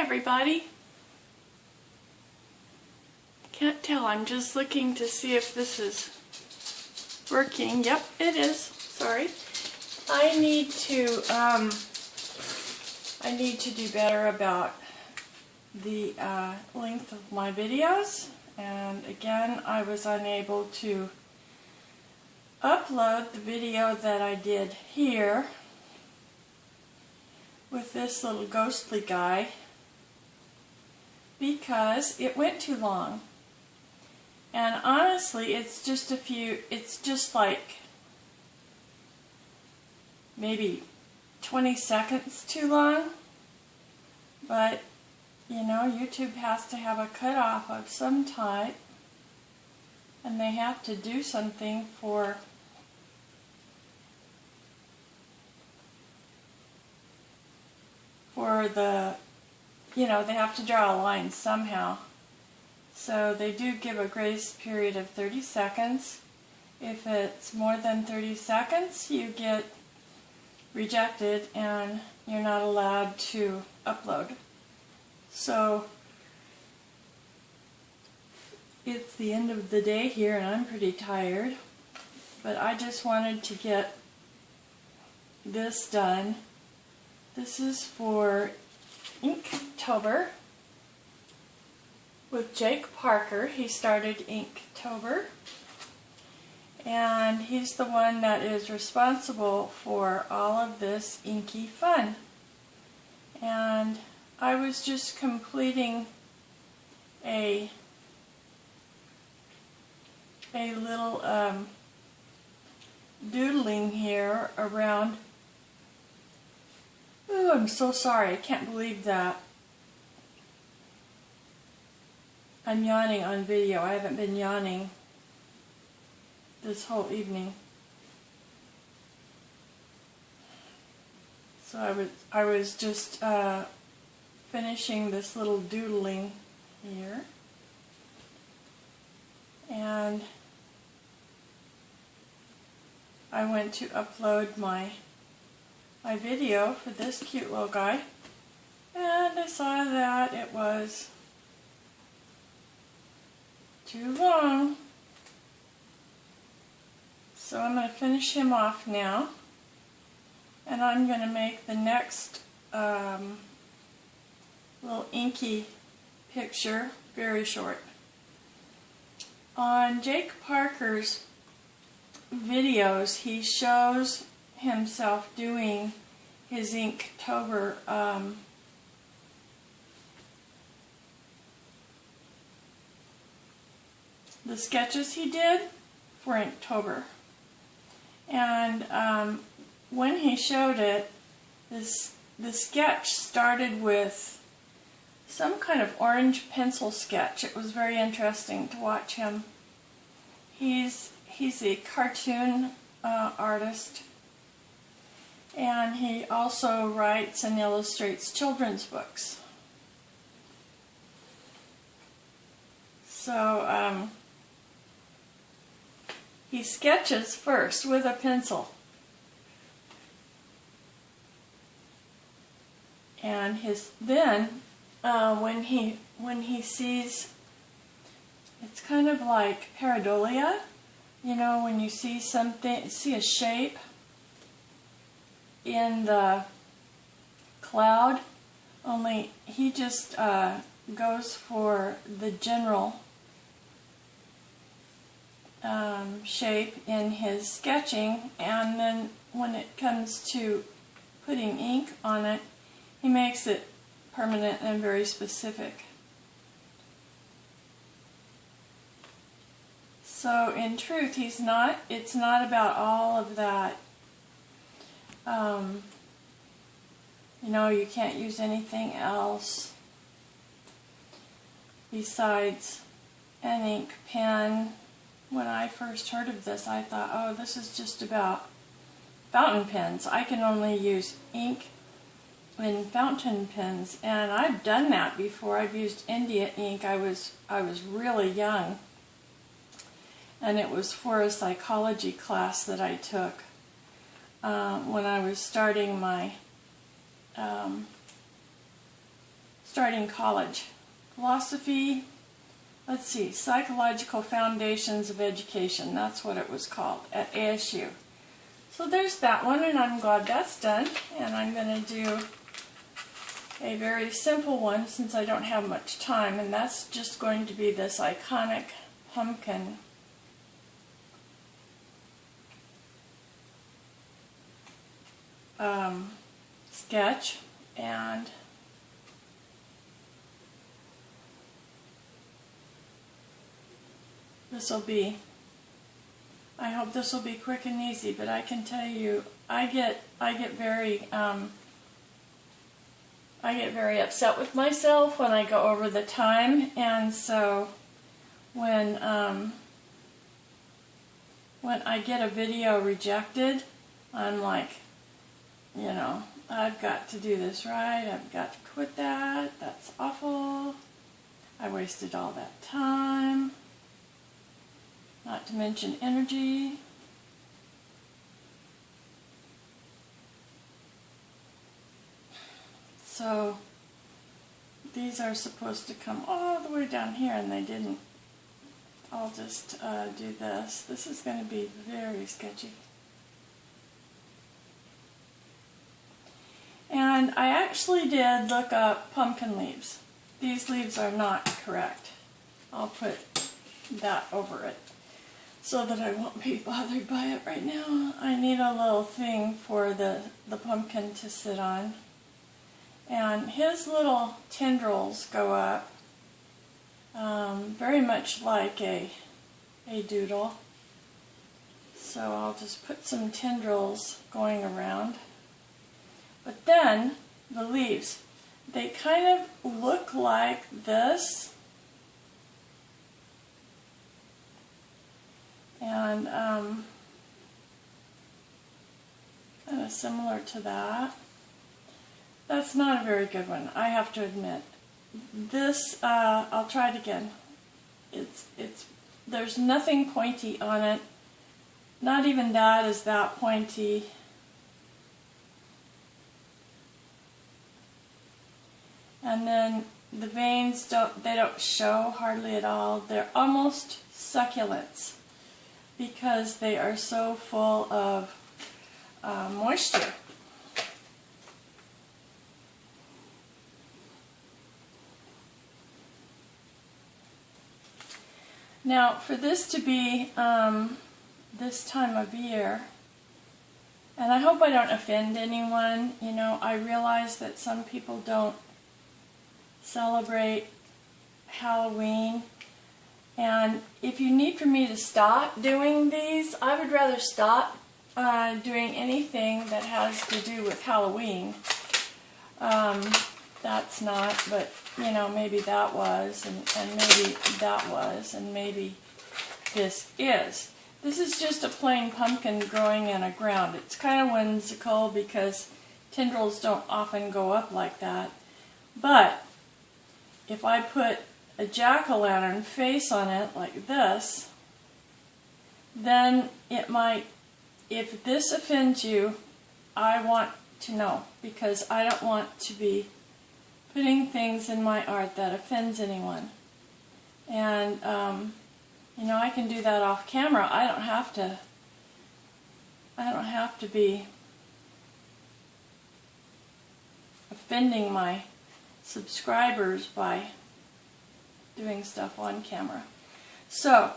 everybody. Can't tell, I'm just looking to see if this is working. Yep, it is. Sorry. I need to do better about the length of my videos, and again I was unable to upload the video that I did here with this little ghostly guy because it went too long. And honestly, it's just like maybe 20 seconds too long. But, you know, YouTube has to have a cutoff of some type, and they have to do something for the, you know, they have to draw a line somehow. So they do give a grace period of 30 seconds. If it's more than 30 seconds, you get rejected and you're not allowed to upload. So it's the end of the day here and I'm pretty tired, but I just wanted to get this done. This is for Inktober with Jake Parker. He started Inktober, and he's the one that is responsible for all of this inky fun. And I was just completing a little doodling here around. Oh, I'm so sorry, I can't believe that. I'm yawning on video. I haven't been yawning this whole evening. So I was just finishing this little doodling here. And I went to upload my video for this cute little guy, and I saw that it was too long. So I'm going to finish him off now, and I'm going to make the next little inky picture very short. On Jake Parker's videos, he shows himself doing his Inktober the sketches he did for Inktober. And when he showed it, the sketch started with some kind of orange pencil sketch. It was very interesting to watch him. He's a cartoon artist, and he also writes and illustrates children's books. So he sketches first with a pencil, and then when he sees, it's kind of like pareidolia, you know, when you see something, see a shape in the cloud, only he just goes for the general shape in his sketching, and then when it comes to putting ink on it, he makes it permanent and very specific. So in truth, it's not about all of that, you know, you can't use anything else besides an ink pen. When I first heard of this, I thought, oh, this is just about fountain pens. I can only use ink in fountain pens, and I've done that before. I've used India ink. I was really young, and it was for a psychology class that I took when I was starting my starting college. Philosophy, let's see, Psychological Foundations of Education. That's what it was called at ASU. So there's that one, and I'm glad that's done. And I'm going to do a very simple one since I don't have much time, and that's just going to be this iconic pumpkin. Sketch, and I hope this will be quick and easy, but I can tell you, I get very upset with myself when I go over the time, and so when I get a video rejected, I'm like, you know, I've got to do this right, I've got to quit that, that's awful, I wasted all that time, not to mention energy. So these are supposed to come all the way down here, and they didn't. I'll just do this. This is going to be very sketchy. And I actually did look up pumpkin leaves. These leaves are not correct. I'll put that over it so that I won't be bothered by it right now. I need a little thing for the pumpkin to sit on. And his little tendrils go up very much like a doodle. So I'll just put some tendrils going around. But then the leaves, they kind of look like this. And kind of similar to that. That's not a very good one, I have to admit. This, I'll try it again. There's nothing pointy on it. Not even that is that pointy. And then the veins don't show hardly at all. They're almost succulents because they are so full of moisture. Now, for this to be this time of year, and I hope I don't offend anyone, you know, I realize that some people don't celebrate Halloween, and if you need for me to stop doing these, I would rather stop doing anything that has to do with Halloween. That's not, but you know, maybe that was, and maybe that was, and maybe this is. This is just a plain pumpkin growing in a ground. It's kind of whimsical because tendrils don't often go up like that. But if I put a jack-o'-lantern face on it like this, then it might, if this offends you, I want to know, because I don't want to be putting things in my art that offends anyone. And, you know, I can do that off camera. I don't have to be offending my subscribers by doing stuff on camera. So,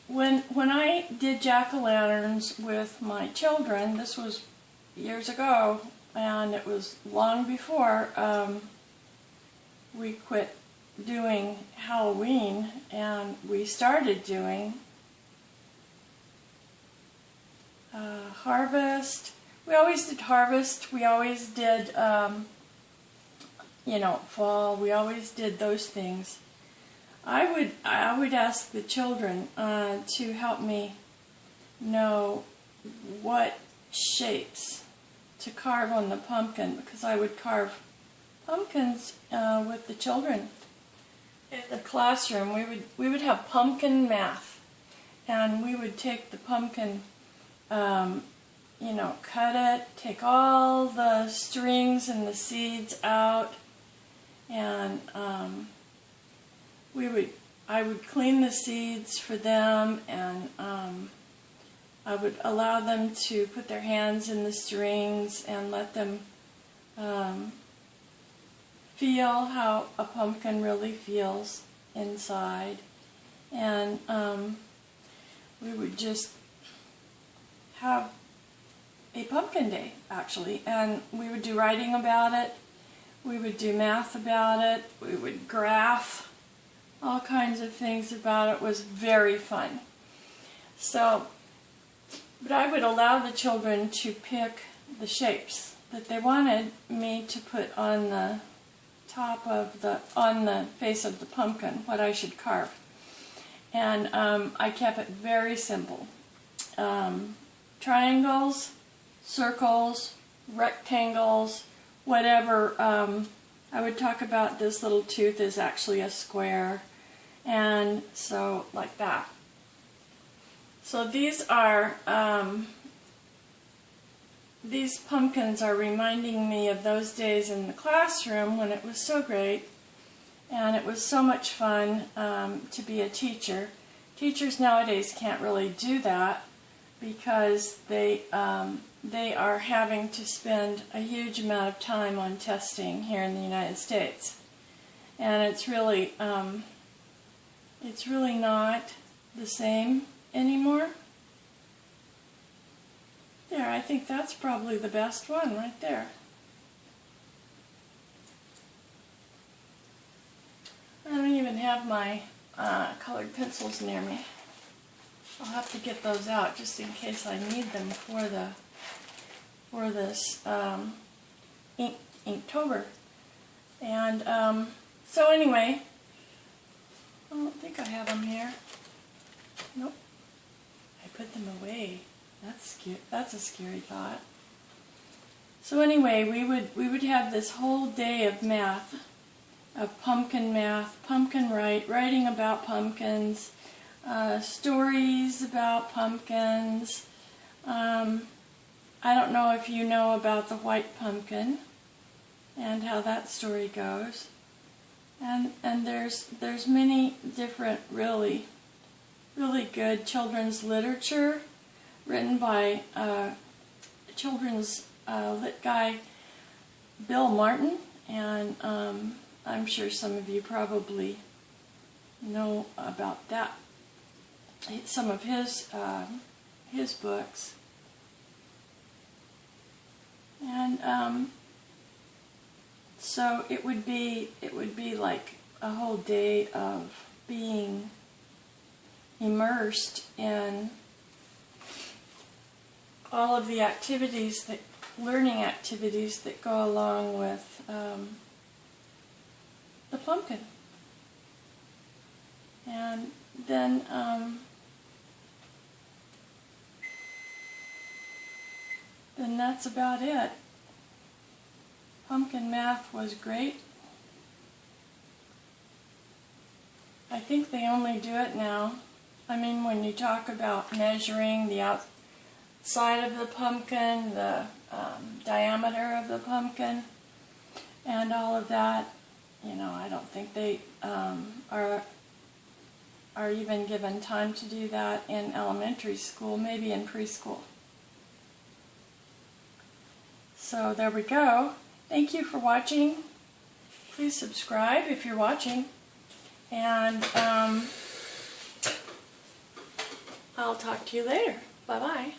when I did jack-o'-lanterns with my children, this was years ago, and it was long before we quit doing Halloween, and we started doing harvest. We always did harvest. We always did, you know, fall. We always did those things. I would ask the children to help me know what shapes to carve on the pumpkin, because I would carve pumpkins with the children in the classroom. We would have pumpkin math, and we would take the pumpkin, you know, cut it, take all the strings and the seeds out, and I would clean the seeds for them, and I would allow them to put their hands in the strings and let them feel how a pumpkin really feels inside. And we would just have a pumpkin day, actually, and we would do writing about it, we would do math about it, we would graph, all kinds of things about it. It was very fun. So, but I would allow the children to pick the shapes that they wanted me to put on the top of on the face of the pumpkin, what I should carve. And I kept it very simple. Triangles, circles, rectangles, whatever. I would talk about this little tooth is actually a square, and so like that. So these pumpkins are reminding me of those days in the classroom when it was so great, and it was so much fun to be a teacher. Teachers nowadays can't really do that because they are having to spend a huge amount of time on testing here in the United States, and it's really not the same anymore. There, I think that's probably the best one right there. I don't even have my colored pencils near me. I'll have to get those out just in case I need them for this Inktober. And so anyway, I don't think I have them here. Nope, I put them away. That's a scary thought. So anyway, we would have this whole day of math, of pumpkin math, pumpkin writing about pumpkins, stories about pumpkins. I don't know if you know about the white pumpkin and how that story goes. And there's many different really good children's literature written by children's lit guy Bill Martin, and I'm sure some of you probably know about that, some of his books. And so it would be like a whole day of being immersed in all of the learning activities that go along with the pumpkin. And then that's about it. Pumpkin math was great. I think they only do it now. I mean, when you talk about measuring the outside of the pumpkin, the diameter of the pumpkin, and all of that, you know, I don't think they are even given time to do that in elementary school, maybe in preschool. So there we go. Thank you for watching. Please subscribe if you're watching. And I'll talk to you later. Bye-bye.